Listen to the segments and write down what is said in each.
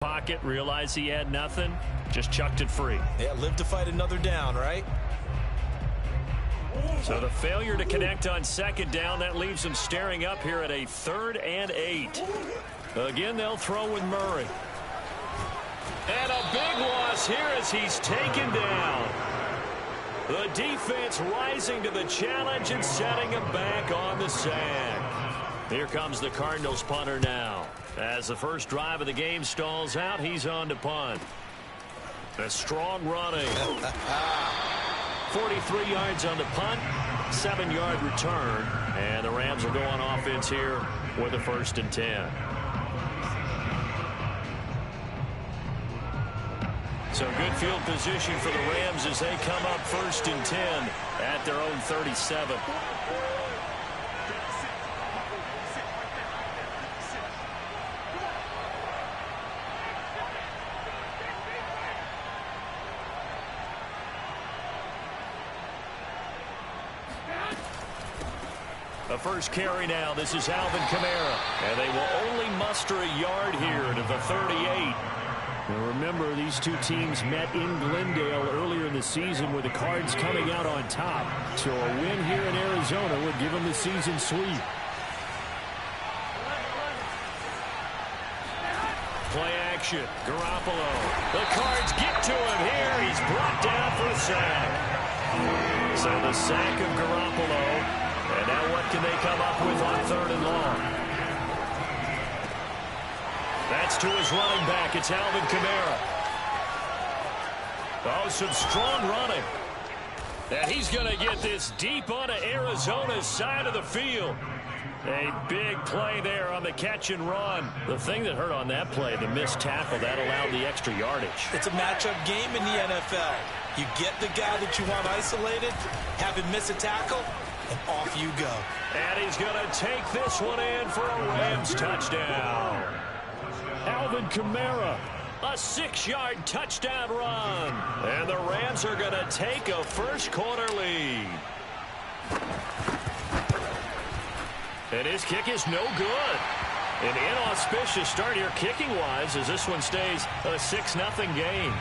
Pocket, realized he had nothing, just chucked it free. Yeah, live to fight another down, right? So the failure to connect on second down, that leaves them staring up here at a 3rd and 8. Again, they'll throw with Murray. And a big loss here as he's taken down. The defense rising to the challenge and setting him back on the sack. Here comes the Cardinals punter now. As the first drive of the game stalls out, he's on to punt. A strong running. 43 yards on the punt, 7-yard return, and the Rams will go on offense here with a 1st and 10. So good field position for the Rams as they come up 1st and 10 at their own 37. A first carry now. This is Alvin Kamara. And they will only muster a yard here to the 38. Now remember, these two teams met in Glendale earlier in the season with the Cards coming out on top. So a win here in Arizona would give them the season sweep. Play action. Garoppolo. The Cards get to him here. He's brought down for a sack. So the sack of Garoppolo. And now what can they come up with on 3rd and long? That's to his running back. It's Alvin Kamara. Oh, some strong running. And he's going to get this deep onto Arizona's side of the field. A big play there on the catch and run. The thing that hurt on that play, the missed tackle, that allowed the extra yardage. It's a matchup game in the NFL. You get the guy that you want isolated, have him miss a tackle, and off you go. And he's going to take this one in for a Rams touchdown. Alvin Kamara, a 6-yard touchdown run. And the Rams are going to take a first-quarter lead. And his kick is no good. An inauspicious start here kicking-wise as this one stays a 6-0 game.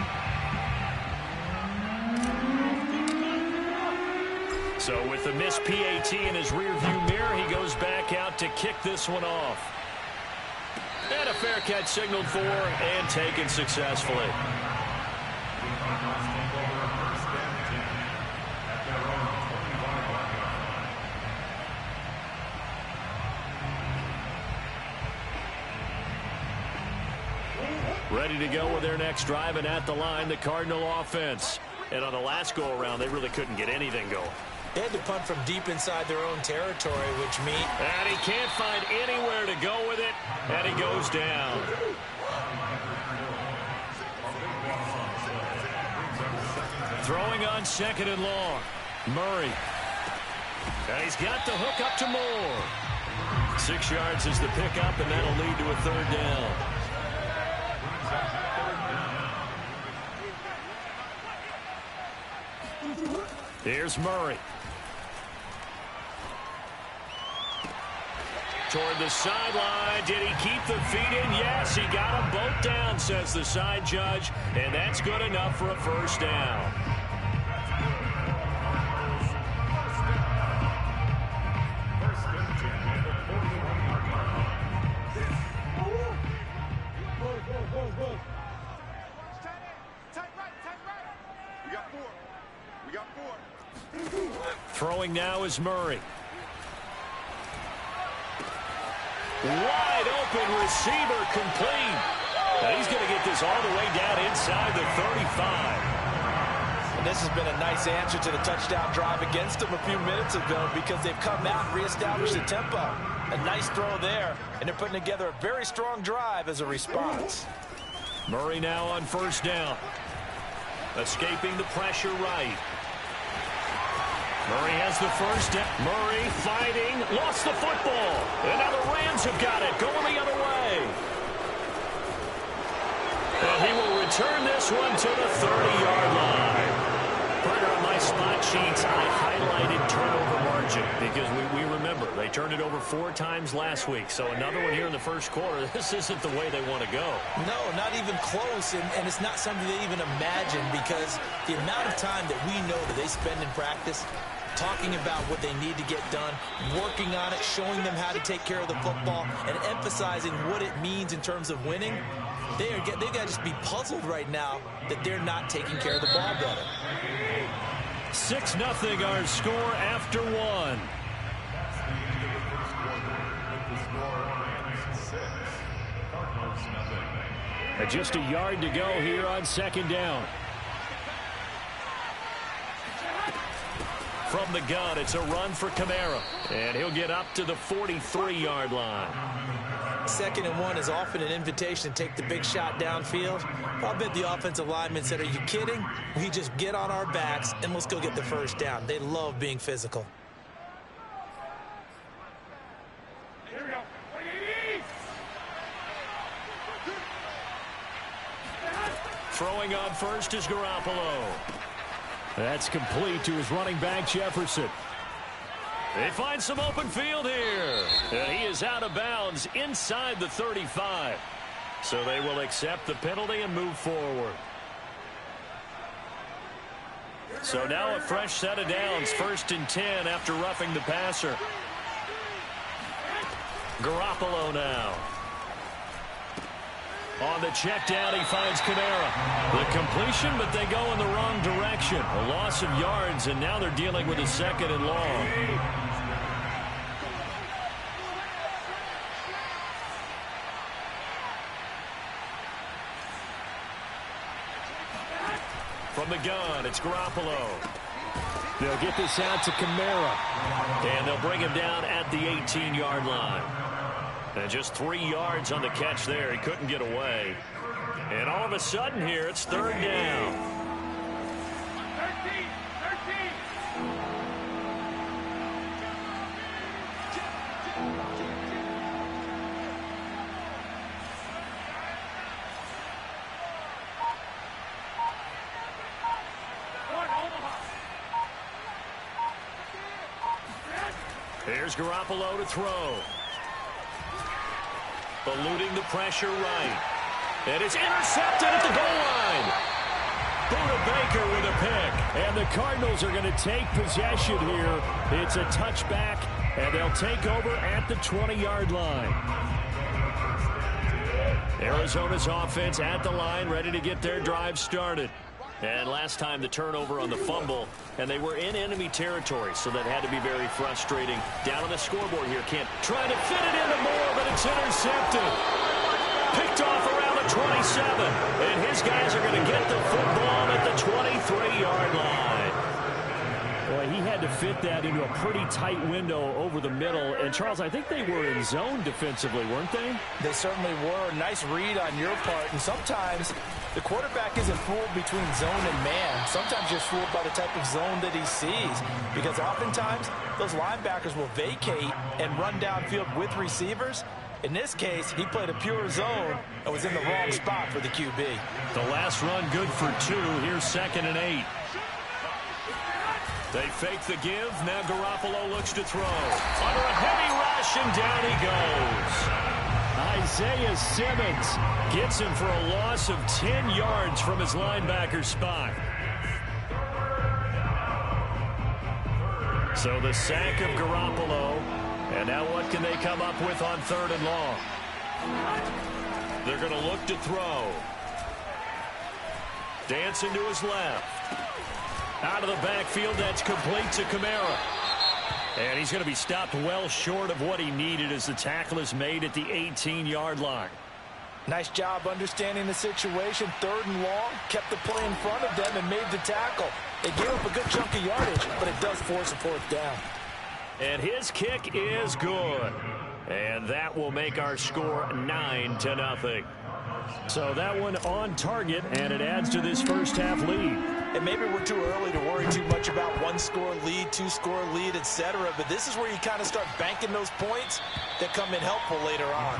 So with the missed PAT in his rearview mirror, he goes back out to kick this one off. And a fair catch signaled for and taken successfully. Ready to go with their next drive, and at the line, the Cardinal offense. And on the last go-around, they really couldn't get anything going. They had to punt from deep inside their own territory, which means... And he can't find anywhere to go with it, and he goes down. Throwing on 2nd and long. Murray. And he's got the hook up to Moore. 6 yards is the pickup, and that'll lead to a 3rd down. Here's Murray. Toward the sideline. Did he keep the feet in? Yes, he got them both down, says the side judge. And that's good enough for a 1st down. Throwing now is Murray. Wide open receiver complete. Now he's going to get this all the way down inside the 35. And this has been a nice answer to the touchdown drive against them a few minutes ago because they've come out and reestablished the tempo. A nice throw there, and they're putting together a very strong drive as a response. Murray now on 1st down. Escaping the pressure right. Murray has the first down. Murray fighting, lost the football. And now the Rams have got it, going the other way. And he will return this one to the 30-yard line. Burger on my spot sheets, I highlighted turnover margin because we remember they turned it over 4 times last week. So another one here in the first quarter. This isn't the way they want to go. No, not even close, and it's not something they even imagine because the amount of time that we know that they spend in practice talking about what they need to get done, working on it, showing them how to take care of the football, and emphasizing what it means in terms of winning. They've got to just be puzzled right now that they're not taking care of the ball better. 6-0 our score after 1. Just a yard to go here on 2nd down. From the gun, it's a run for Kamara. And he'll get up to the 43-yard line. 2nd and 1 is often an invitation to take the big shot downfield. I'll bet the offensive lineman said, are you kidding? We just get on our backs and let's go get the first down. They love being physical. Throwing on first is Garoppolo. That's complete to his running back, Jefferson. They find some open field here. And he is out of bounds inside the 35. So they will accept the penalty and move forward. So now a fresh set of downs. 1st and 10 after roughing the passer. Garoppolo now. On the check down, he finds Kamara. The completion, but they go in the wrong direction. A loss of yards, and now they're dealing with a 2nd and long. From the gun, it's Garoppolo. They'll get this out to Kamara. And they'll bring him down at the 18-yard line. And just 3 yards on the catch there. He couldn't get away. And all of a sudden here, it's 3rd down. 13. Here's Garoppolo to throw. Eluding the pressure right. And it's intercepted at the goal line. Buda Baker with a pick. And the Cardinals are going to take possession here. It's a touchback, and they'll take over at the 20-yard line. Arizona's offense at the line, ready to get their drive started. And last time the turnover on the fumble, and they were in enemy territory, so that had to be very frustrating. Down on the scoreboard here, Kent trying to fit it into Moore, but it's intercepted. Picked off around the 27, and his guys are going to get the football at the 23-yard line. Boy, he had to fit that into a pretty tight window over the middle. And, Charles, I think they were in zone defensively, weren't they? They certainly were. Nice read on your part. And sometimes the quarterback isn't fooled between zone and man. Sometimes you're fooled by the type of zone that he sees. Because oftentimes those linebackers will vacate and run downfield with receivers. In this case, he played a pure zone and was in the wrong spot for the QB. The last run good for 2. Here's 2nd and 8. They fake the give. Now Garoppolo looks to throw. Under a heavy rush, and down he goes. Isaiah Simmons gets him for a loss of 10 yards from his linebacker spot. So the sack of Garoppolo. And now what can they come up with on 3rd and long? They're going to look to throw. Dancing to his left. Out of the backfield, that's complete to Kamara. And he's going to be stopped well short of what he needed as the tackle is made at the 18-yard line. Nice job understanding the situation. 3rd and long, kept the play in front of them and made the tackle. They gave up a good chunk of yardage, but it does force a 4th down. And his kick is good. And that will make our score 9-0. So that one on target, and it adds to this first half lead. And maybe we're too early to worry too much about 1-score lead, 2-score lead, etc. But this is where you kind of start banking those points that come in helpful later on.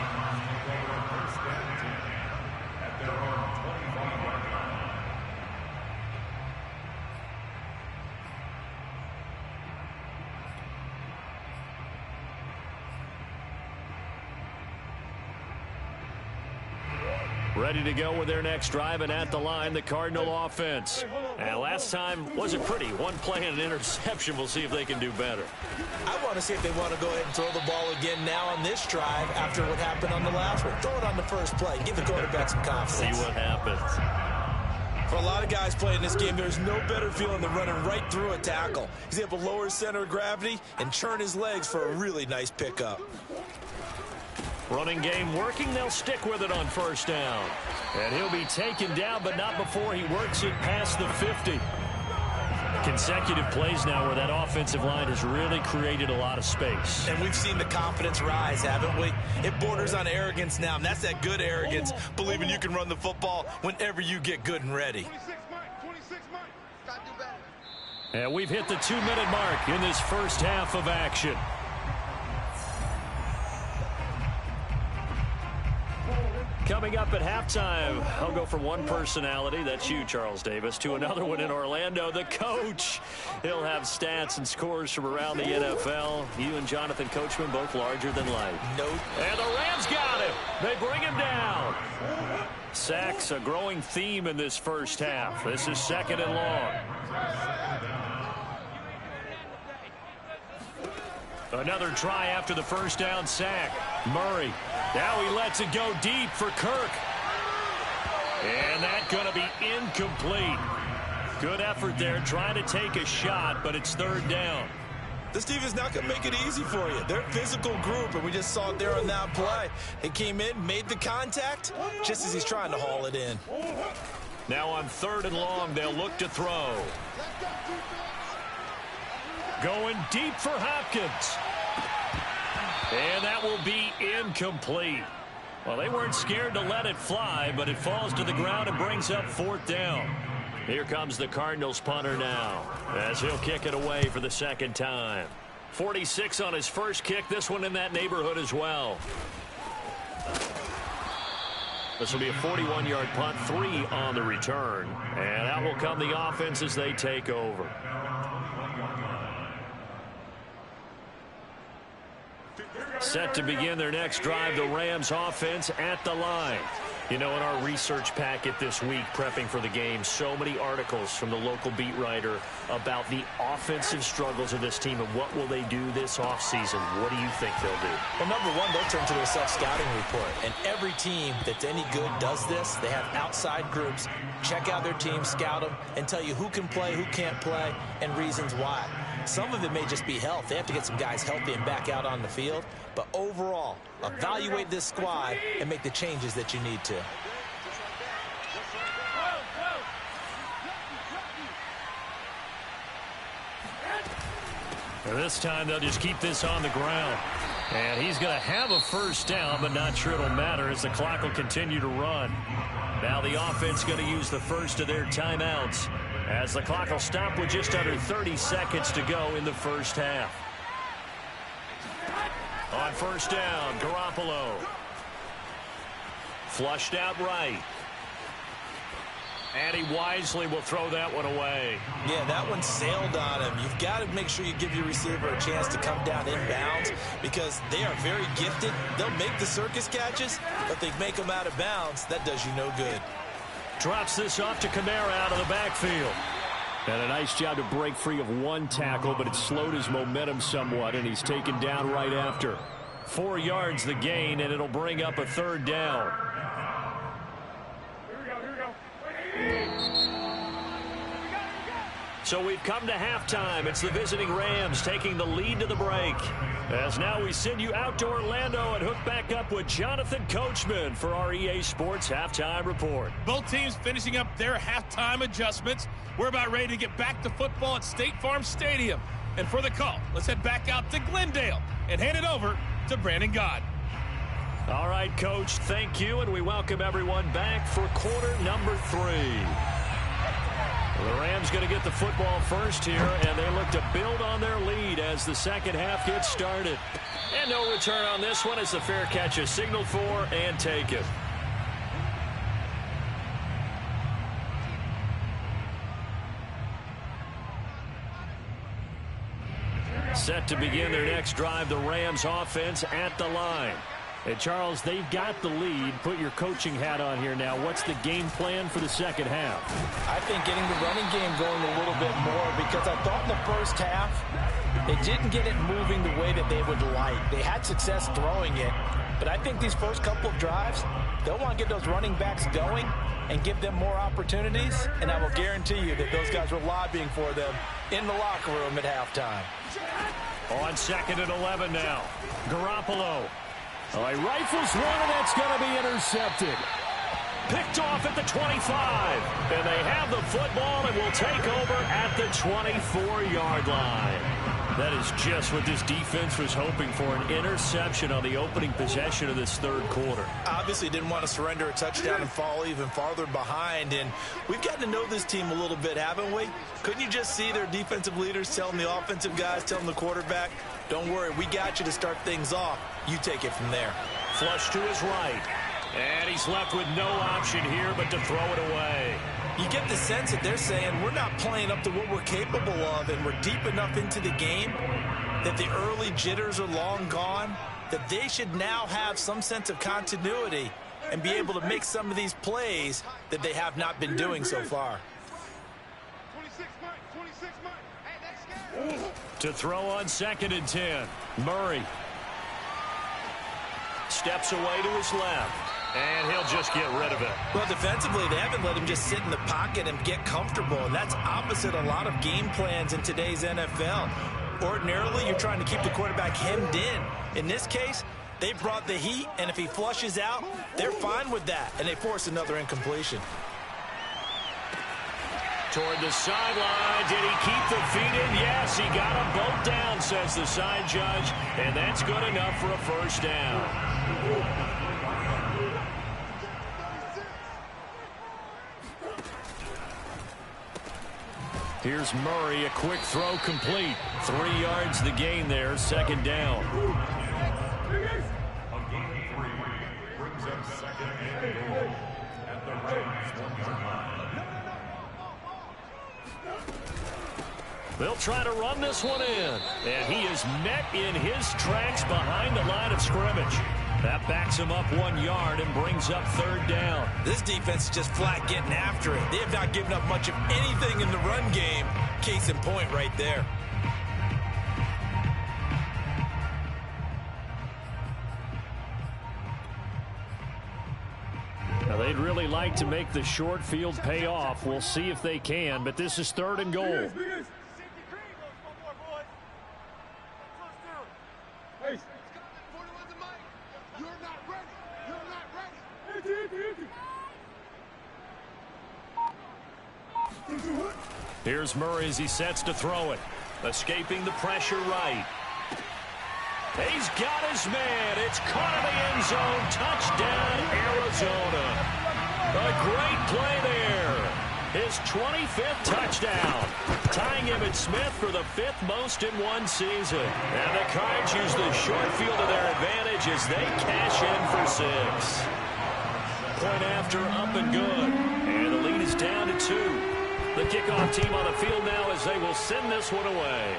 Ready to go with their next drive, and at the line, the Cardinal offense. And last time wasn't pretty. One play and an interception. We'll see if they can do better. I want to see if they want to go ahead and throw the ball again now on this drive after what happened on the last one. Throw it on the first play. Give the quarterback some confidence. See what happens. For a lot of guys playing this game, there's no better feeling than running right through a tackle. He's able to lower his center of gravity and churn his legs for a really nice pickup. Running game working. They'll stick with it on first down. And he'll be taken down, but not before he works it past the 50. Consecutive plays now where that offensive line has really created a lot of space. And we've seen the confidence rise, haven't we? It borders on arrogance now, and that's that good arrogance, believing you can run the football whenever you get good and ready. And we've hit the 2-minute mark in this first half of action. Coming up at halftime, I'll go from one personality, that's you, Charles Davis, to another one in Orlando, the coach. He'll have stats and scores from around the NFL. You and Jonathan Coachman, both larger than life. Nope. And the Rams got him. They bring him down. Sacks, a growing theme in this first half. This is 2nd and long. Another try after the first down sack. Murray. Now he lets it go deep for Kirk. And that's going to be incomplete. Good effort there trying to take a shot, but it's 3rd down. This team is not going to make it easy for you. They're a physical group, and we just saw it there on that play. He came in, made the contact, just as he's trying to haul it in. Now on 3rd and long, they'll look to throw. Going deep for Hopkins. And that will be incomplete. Well, they weren't scared to let it fly, but it falls to the ground and brings up 4th down. Here comes the Cardinals punter now, as he'll kick it away for the 2nd time. 46 on his first kick, this one in that neighborhood as well. This will be a 41-yard punt, 3 on the return. And out will come the offense as they take over. Set to begin their next drive, the Rams offense at the line. You know, in our research packet this week, prepping for the game, so many articles from the local beat writer about the offensive struggles of this team and what will they do this offseason. What do you think they'll do? Well, number one, they'll turn to their self-scouting report. And every team that's any good does this. They have outside groups. Check out their team, scout them, and tell you who can play, who can't play, and reasons why. Some of it may just be health. They have to get some guys healthy and back out on the field. But overall, evaluate this squad and make the changes that you need to. This time they'll just keep this on the ground. And he's going to have a first down, but not sure it'll matter as the clock will continue to run. Now the offense going to use the first of their timeouts as the clock will stop with just under 30 seconds to go in the first half. On first down, Garoppolo. Flushed out right. And he wisely will throw that one away. Yeah, that one sailed on him. You've got to make sure you give your receiver a chance to come down inbounds because they are very gifted. They'll make the circus catches, but they make them out of bounds. That does you no good. Drops this off to Kamara out of the backfield. And a nice job to break free of one tackle, but it slowed his momentum somewhat, and he's taken down right after. 4 yards the gain, and it'll bring up a 3rd down. So we've come to halftime. It's the visiting Rams taking the lead to the break. As now we send you out to Orlando and hook back up with Jonathan Coachman for our EA Sports Halftime Report. Both teams finishing up their halftime adjustments. We're about ready to get back to football at State Farm Stadium. And for the call, let's head back out to Glendale and hand it over to Brandon Gaud. All right, Coach, thank you, and we welcome everyone back for quarter number 3. The Rams going to get the football first here, and they look to build on their lead as the second half gets started. And no return on this one as the fair catch is signaled for and taken. Set to begin their next drive, the Rams offense at the line. And Charles, they've got the lead. Put your coaching hat on here now. What's the game plan for the second half? I think getting the running game going a little bit more, because I thought in the first half they didn't get it moving the way that they would like. They had success throwing it, but I think these first couple of drives, they'll want to get those running backs going and give them more opportunities, and I will guarantee you that those guys were lobbying for them in the locker room at halftime. On 2nd and 11 now. Garoppolo. Oh, he rifles one, and that's going to be intercepted. Picked off at the 25. And they have the football and will take over at the 24-yard line. That is just what this defense was hoping for, an interception on the opening possession of this third quarter. Obviously didn't want to surrender a touchdown and fall even farther behind, and we've gotten to know this team a little bit, haven't we? Couldn't you just see their defensive leaders telling the offensive guys, telling the quarterback, don't worry, we got you to start things off. You take it from there. Flush to his right. And he's left with no option here but to throw it away. You get the sense that they're saying we're not playing up to what we're capable of, and we're deep enough into the game that the early jitters are long gone, that they should now have some sense of continuity and be able to make some of these plays that they have not been doing so far. To throw on 2nd and 10. Murray steps away to his left. And he'll just get rid of it. Well, defensively, they haven't let him just sit in the pocket and get comfortable. And that's opposite a lot of game plans in today's NFL. Ordinarily, you're trying to keep the quarterback hemmed in. In this case, they brought the heat, and if he flushes out, they're fine with that. And they force another incompletion. Toward the sideline. Did he keep the feet in? Yes, he got them both down, says the side judge. And that's good enough for a first down. Here's Murray, a quick throw complete. 3 yards the gain there, 2nd down. They'll try to run this one in. And he is met in his tracks behind the line of scrimmage. That backs him up 1 yard and brings up 3rd down. This defense is just flat getting after it. They have not given up much of anything in the run game. Case in point right there. Now, they'd really like to make the short field pay off. We'll see if they can, but this is 3rd and goal. Here's Murray as he sets to throw it. Escaping the pressure right. He's got his man. It's caught in the end zone. Touchdown, Arizona. A great play there. His 25th touchdown. Tying Emmitt Smith for the 5th most in one season. And the Cards use the short field to their advantage as they cash in for 6. Point after, up and good. And the lead is down to 2. The kickoff team on the field now as they will send this one away.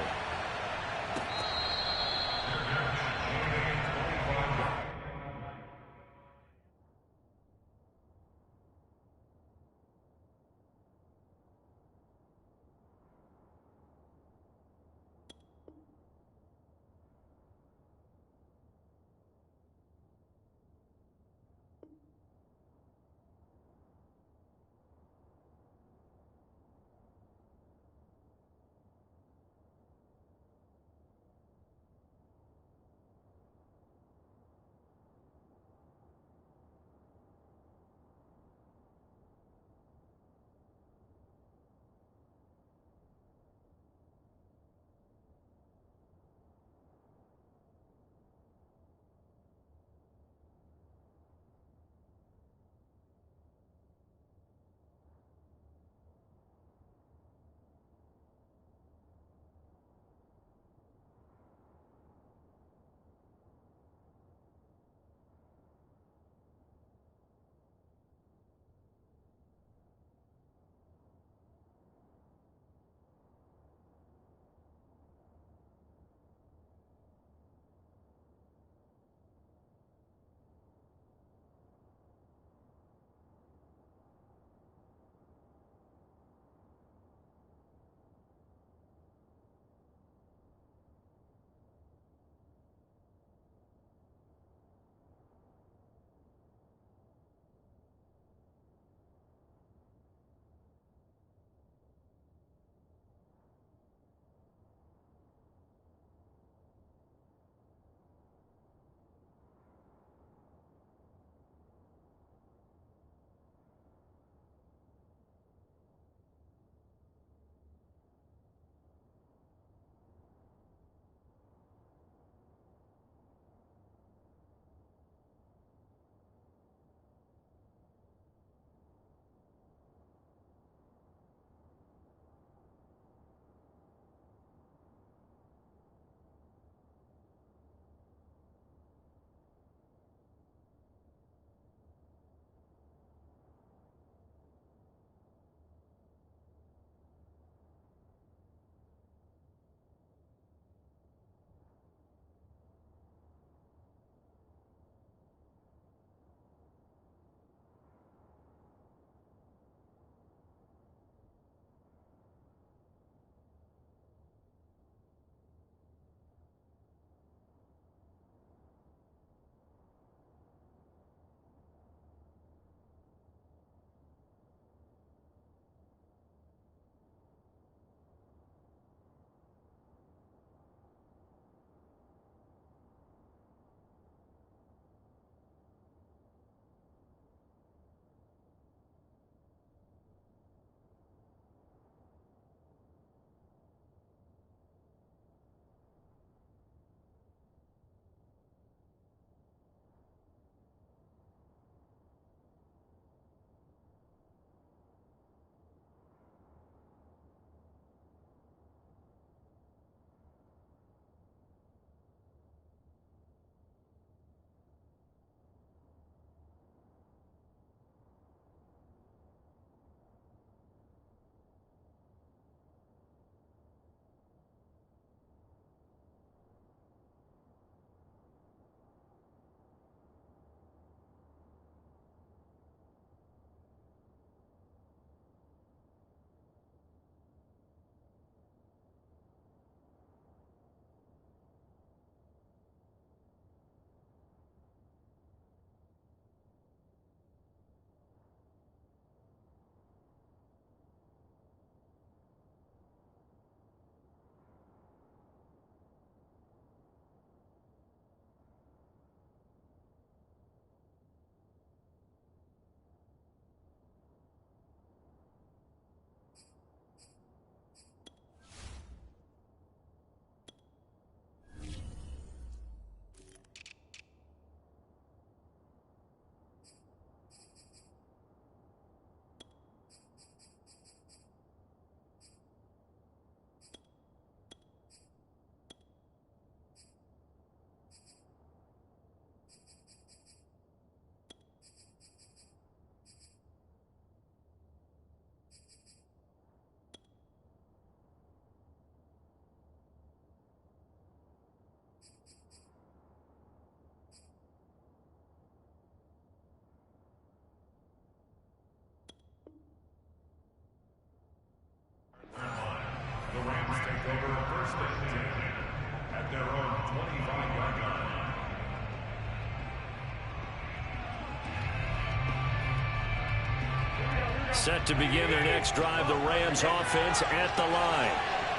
Set to begin their next drive, the Rams offense at the line.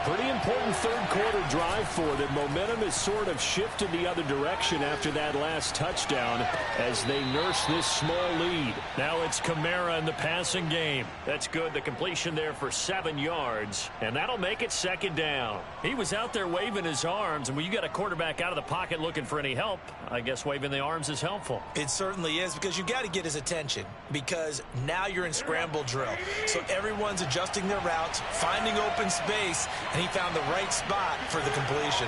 Pretty important third-quarter drive for them. Momentum has sort of shifted the other direction after that last touchdown as they nurse this small lead. Now it's Kamara in the passing game. That's good. The completion there for 7 yards, and that'll make it second down. He was out there waving his arms, and when you got a quarterback out of the pocket looking for any help, I guess waving the arms is helpful. It certainly is, because you got to get his attention, because now you're in scramble drill. So everyone's adjusting their routes, finding open space, and he found the right spot for the completion.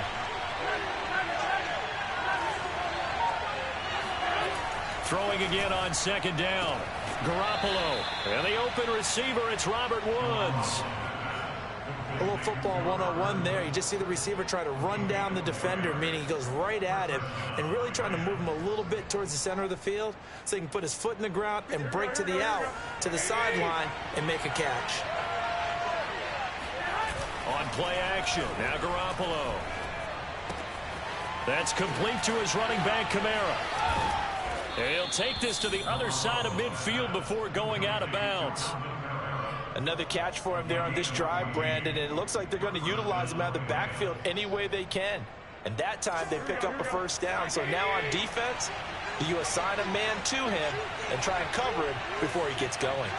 Throwing again on second down. Garoppolo. And the open receiver, it's Robert Woods. A little football 101 there. You just see the receiver try to run down the defender, meaning he goes right at him and really trying to move him a little bit towards the center of the field so he can put his foot in the ground and break to the out, to the sideline, and make a catch. On play action, now Garoppolo. That's complete to his running back, Kamara. And he'll take this to the other side of midfield before going out of bounds. Another catch for him there on this drive, Brandon, and it looks like they're going to utilize him out of the backfield any way they can. And that time they pick up a first down. So now on defense, you assign a man to him and try and cover him before he gets going.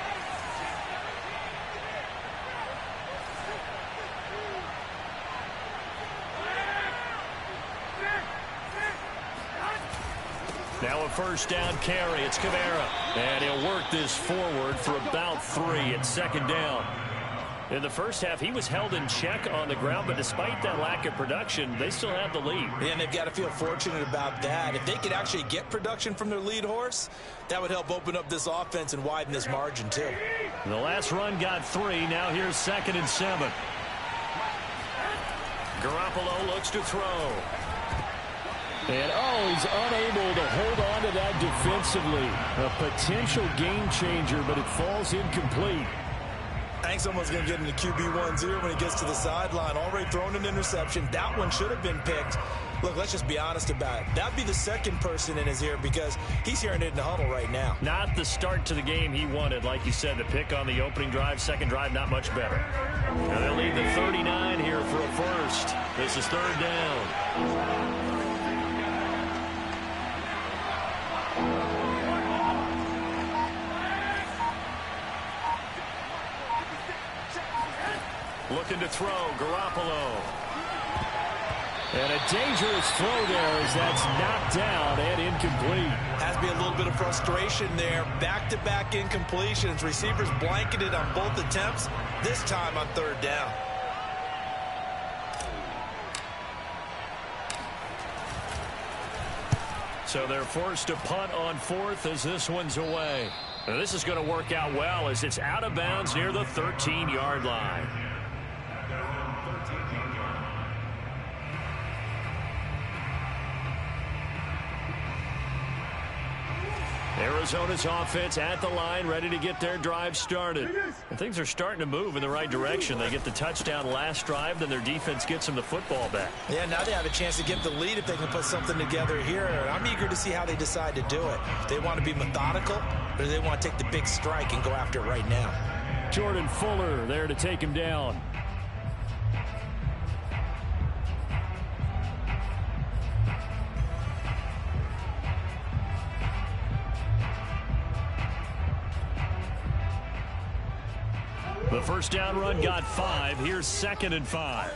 Now a first down carry. It's Kamara. And he'll work this forward for about 3 at second down. In the first half, he was held in check on the ground, but despite that lack of production, they still have the lead. Yeah, and they've got to feel fortunate about that. If they could actually get production from their lead horse, that would help open up this offense and widen this margin, too. The last run got 3. Now here's 2nd and 7. Garoppolo looks to throw. And, he's unable to hold on to that defensively. A potential game changer, but it falls incomplete. I think someone's going to get into QB1-0 when he gets to the sideline. Already thrown an interception. That one should have been picked. Look, let's just be honest about it. That'd be the second person in his ear because he's hearing it in the huddle right now. Not the start to the game he wanted. Like you said, the pick on the opening drive, second drive, not much better. Now they'll lead the 39 here for a first. This is 3rd down. Looking to throw, Garoppolo. And a dangerous throw there as that's knocked down and incomplete. Has to be a little bit of frustration there. Back-to-back incompletions. Receivers blanketed on both attempts, this time on 3rd down. So they're forced to punt on 4th as this one's away. Now this is going to work out well as it's out of bounds near the 13-yard line. Arizona's offense at the line, ready to get their drive started. And things are starting to move in the right direction. They get the touchdown last drive, then their defense gets them the football back. Yeah, now they have a chance to get the lead if they can put something together here. I'm eager to see how they decide to do it. They want to be methodical, or do they want to take the big strike and go after it right now? Jordan Fuller there to take him down. The first down run got 5. Here's 2nd and 5.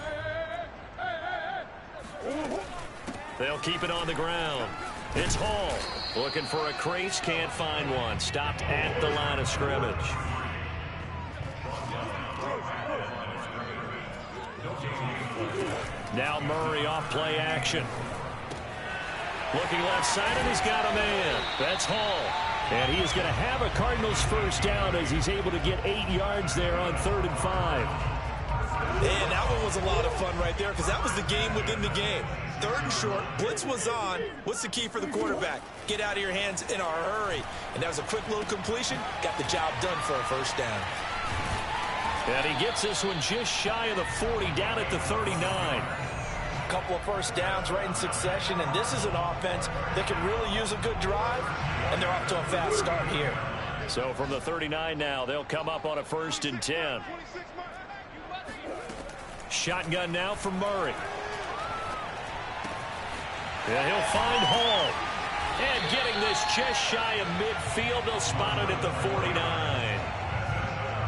They'll keep it on the ground. It's Hall. Looking for a crease. Can't find one. Stopped at the line of scrimmage. Now Murray off play action. Looking left side, and he's got a man. That's Hall. And he is going to have a Cardinals first down as he's able to get 8 yards there on 3rd and 5. And that one was a lot of fun right there because that was the game within the game. 3rd and short, blitz was on. What's the key for the quarterback? Get out of your hands in a hurry. And that was a quick little completion. Got the job done for a first down. And he gets this one just shy of the 40, down at the 39. A couple of first downs right in succession, and this is an offense that can really use a good drive, and they're off to a fast start here. So from the 39 now, they'll come up on a 1st and 10. Shotgun now from Murray. Yeah, he'll find Hall. And getting this just shy of midfield, they'll spot it at the 49.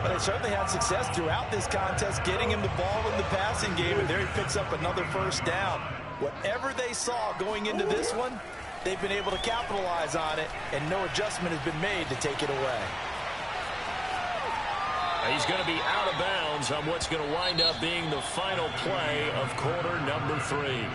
But they certainly had success throughout this contest, getting him the ball in the passing game, and there he picks up another first down. Whatever they saw going into this one, they've been able to capitalize on it, and no adjustment has been made to take it away. He's going to be out of bounds on what's going to wind up being the final play of quarter number 3.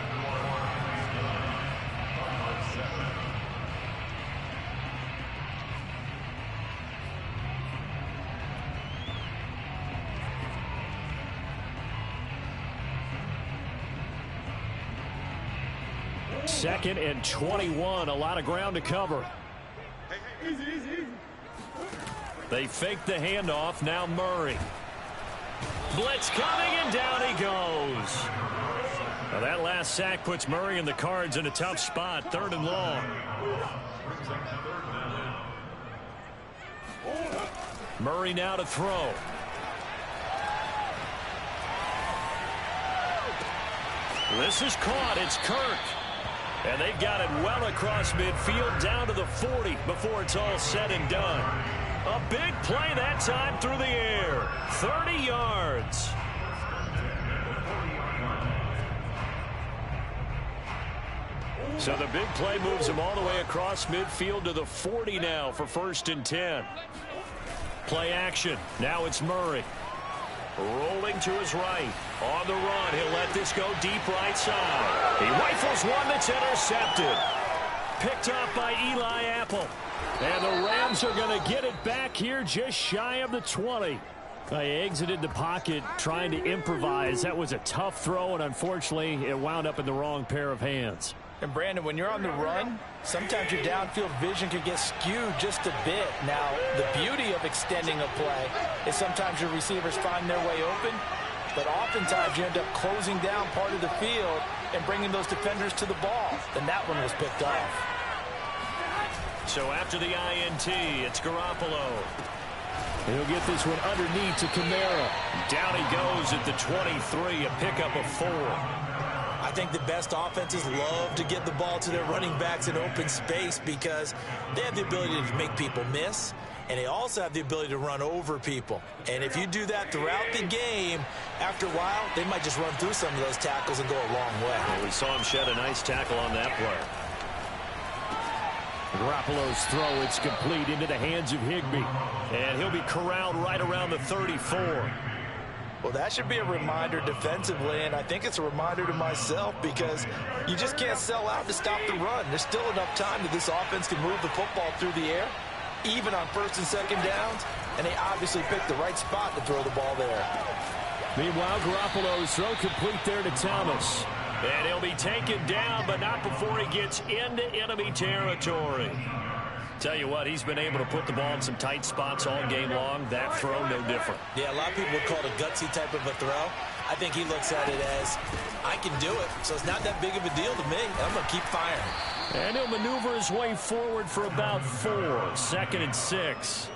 Second and 21, a lot of ground to cover. They fake the handoff, now Murray. Blitz coming, and down he goes. Now that last sack puts Murray and the Cards in a tough spot, 3rd and long. Murray now to throw. This is caught, it's Kirk. And they've got it well across midfield down to the 40 before it's all said and done. A big play that time through the air. 30 yards. So the big play moves him all the way across midfield to the 40 now for 1st and 10. Play action. Now it's Murray. Rolling to his right. On the run, he'll let this go deep right side. He rifles one that's intercepted. Picked up by Eli Apple. And the Rams are going to get it back here just shy of the 20. He exited the pocket trying to improvise. That was a tough throw, and unfortunately, it wound up in the wrong pair of hands. And Brandon, when you're on the run, sometimes your downfield vision can get skewed just a bit. Now, the beauty of extending a play is sometimes your receivers find their way open, but oftentimes you end up closing down part of the field and bringing those defenders to the ball. And that one was picked off. So after the INT, it's Garoppolo. He'll get this one underneath to Kamara. Down he goes at the 23, a pickup of 4. I think the best offenses love to get the ball to their running backs in open space because they have the ability to make people miss, and they also have the ability to run over people. And if you do that throughout the game, after a while, they might just run through some of those tackles and go a long way. Well, we saw him shed a nice tackle on that play. Garoppolo's throw, it's complete into the hands of Higbee. And he'll be corralled right around the 34. Well, that should be a reminder defensively, and I think it's a reminder to myself because you just can't sell out to stop the run. There's still enough time that this offense can move the football through the air, even on 1st and 2nd downs, and they obviously picked the right spot to throw the ball there. Meanwhile, Garoppolo's throw complete there to Thomas. And he'll be taken down, but not before he gets into enemy territory. Tell you what, he's been able to put the ball in some tight spots all game long. That throw, no different. Yeah, a lot of people would call it a gutsy type of a throw. I think he looks at it as, I can do it, so it's not that big of a deal to me. I'm going to keep firing. And he'll maneuver his way forward for about 4. 2nd and 6.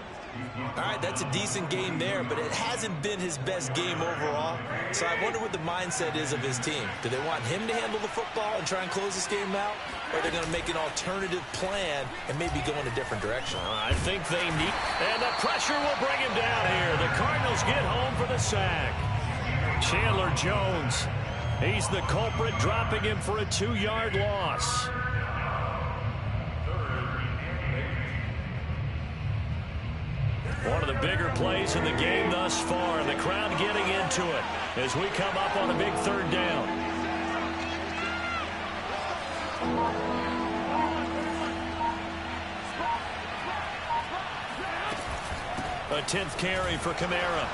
All right, that's a decent game there, but it hasn't been his best game overall. So I wonder what the mindset is of his team. Do they want him to handle the football and try and close this game out? Or are they going to make an alternative plan and maybe go in a different direction? I think they need... And the pressure will bring him down here. The Cardinals get home for the sack. Chandler Jones. He's the culprit, dropping him for a 2-yard loss. One of the bigger plays in the game thus far, and the crowd getting into it as we come up on a big 3rd down. A 10th carry for Kamara.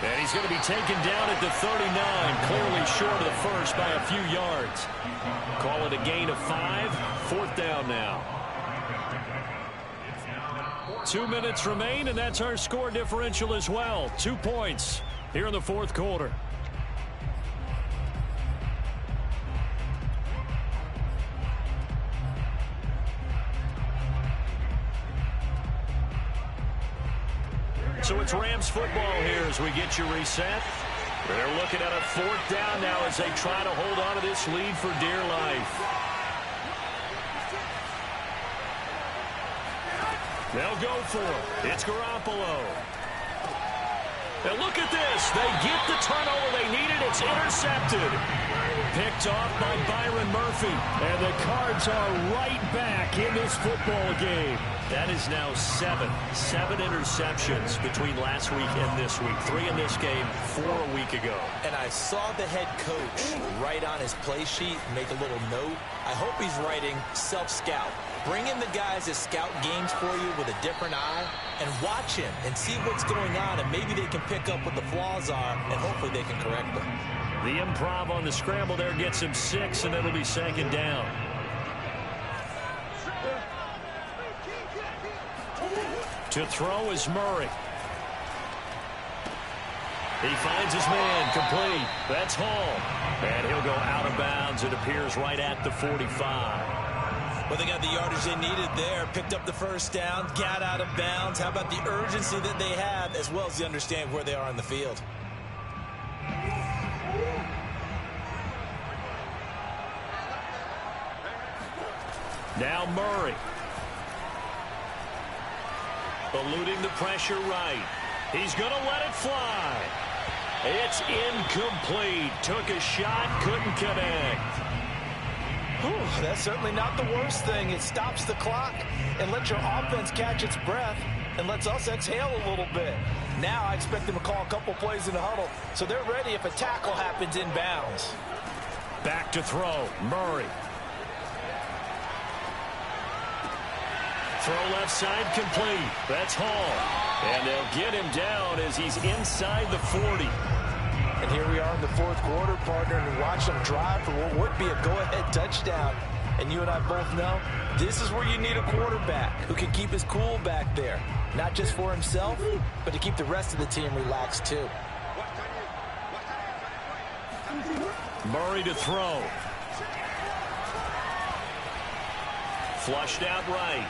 And he's going to be taken down at the 39, clearly short of the first by a few yards. Call it a gain of 5, 4th down now. 2 minutes remain, and that's our score differential as well. 2 points here in the fourth quarter. So it's Rams football here as we get you reset. They're looking at a fourth down now as they try to hold on to this lead for dear life. They'll go for it. It's Garoppolo. And look at this. They get the turnover they needed. It's intercepted. Picked off by Byron Murphy. And the Cards are right back in this football game. That is now 7 interceptions between last week and this week. 3 in this game, 4 a week ago. And I saw the head coach write on his play sheet, make a little note. I hope he's writing self-scout. Bring in the guys that scout games for you with a different eye and watch him and see what's going on, and maybe they can pick up what the flaws are, and hopefully they can correct them. The improv on the scramble there gets him 6, and it'll be second down. To throw is Murray. He finds his man, complete. That's Hall. And he'll go out of bounds, it appears, right at the 45. Well, they got the yardage they needed there, picked up the first down, got out of bounds. How about the urgency that they have, as well as the understanding where they are in the field? Now Murray. Eluding the pressure right. He's going to let it fly. It's incomplete. Took a shot, couldn't connect. Whew, that's certainly not the worst thing. It stops the clock and lets your offense catch its breath and lets us exhale a little bit. Now I expect them to call a couple plays in the huddle, so they're ready if a tackle happens inbounds. Back to throw. Murray. Throw left side complete. That's Hall. And they'll get him down as he's inside the 40. And here we are in the fourth quarter, partner, and watch them drive for what would be a go-ahead touchdown. And you and I both know this is where you need a quarterback who can keep his cool back there. Not just for himself, but to keep the rest of the team relaxed too. Murray to throw. Flushed out right.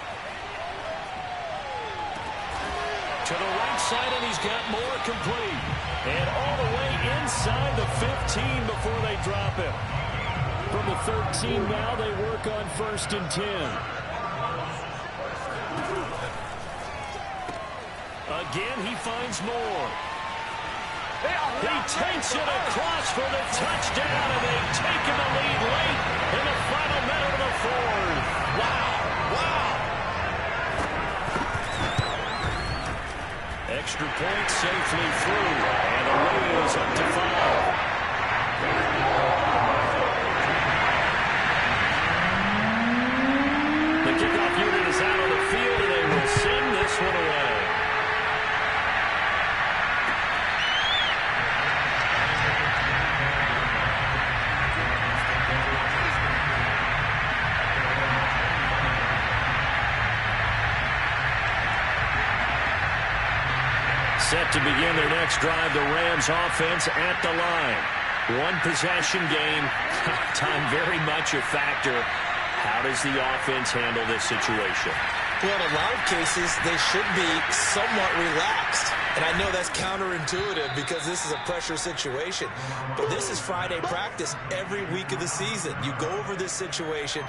To the right side, and he's got more complete. And all the way inside the 15 before they drop him. From the 13 now, they work on 1st and 10. Again, he finds more. He takes it across for the touchdown, and they've taken the lead late in the final minute of the fourth. Wow. Extra point safely through, and the lead is up to 5. The kickoff unit is out on the field, and they will send this one away. Set to begin their next drive, the Rams offense at the line. One possession game. Time very much a factor. How does the offense handle this situation? Well, in a lot of cases, they should be somewhat relaxed. And I know that's counterintuitive because this is a pressure situation. But this is Friday practice every week of the season. You go over this situation,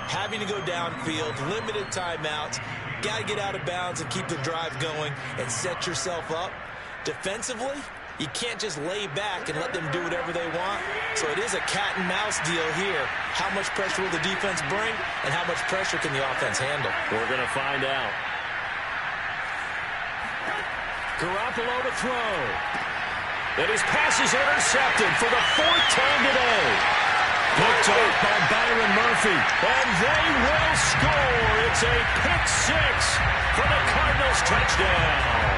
having to go downfield, limited timeouts, got to get out of bounds and keep the drive going and set yourself up. Defensively, you can't just lay back and let them do whatever they want. So it is a cat and mouse deal here. How much pressure will the defense bring, and how much pressure can the offense handle? We're going to find out. Garoppolo to throw. And his pass is intercepted for the 4th time today. Picked off by Byron Murphy. And they will score. It's a pick 6 for the Cardinals touchdown.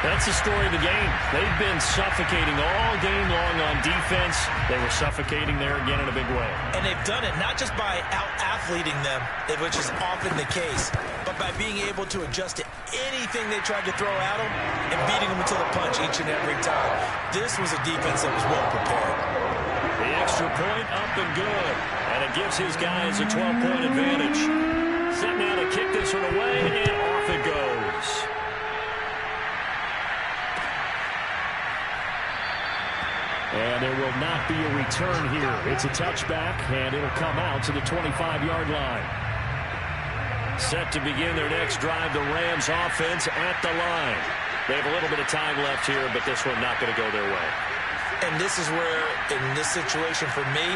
That's the story of the game. They've been suffocating all game long on defense. They were suffocating there again in a big way. And they've done it not just by out-athleting them, which is often the case, but by being able to adjust to anything they tried to throw at them and beating them to the punch each and every time. This was a defense that was well prepared. The extra point up and good. And it gives his guys a 12-point advantage. Set now to kick this one away, and off it goes. And there will not be a return here. It's a touchback, and it'll come out to the 25-yard line. Set to begin their next drive, the Rams offense at the line. They have a little bit of time left here, but this one not going to go their way. And this is where, in this situation for me,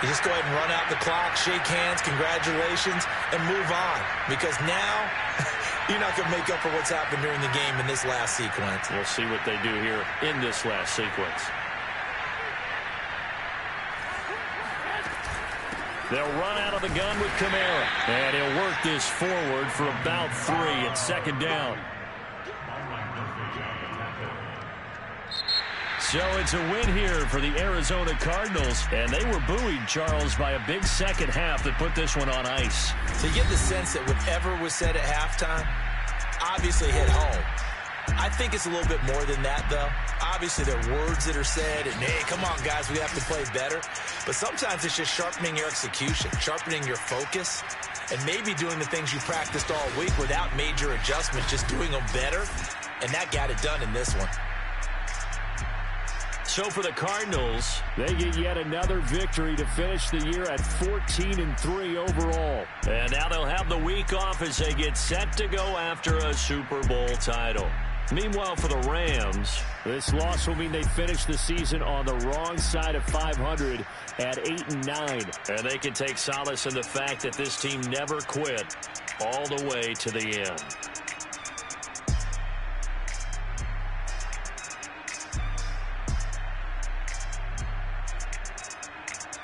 you just go ahead and run out the clock, shake hands, congratulations, and move on. Because now, you're not going to make up for what's happened during the game in this last sequence. We'll see what they do here in this last sequence. They'll run out of the gun with Kamara. And he'll work this forward for about 3 at second down. So it's a win here for the Arizona Cardinals. And they were buoyed, Charles, by a big second half that put this one on ice. So you get the sense that whatever was said at halftime obviously hit home. I think it's a little bit more than that, though. Obviously, there are words that are said, and, hey, come on, guys, we have to play better. But sometimes it's just sharpening your execution, sharpening your focus, and maybe doing the things you practiced all week without major adjustments, just doing them better. And that got it done in this one. So for the Cardinals, they get yet another victory to finish the year at 14-3 overall. And now they'll have the week off as they get set to go after a Super Bowl title. Meanwhile, for the Rams, this loss will mean they finish the season on the wrong side of 500 at 8-9. And they can take solace in the fact that this team never quit all the way to the end.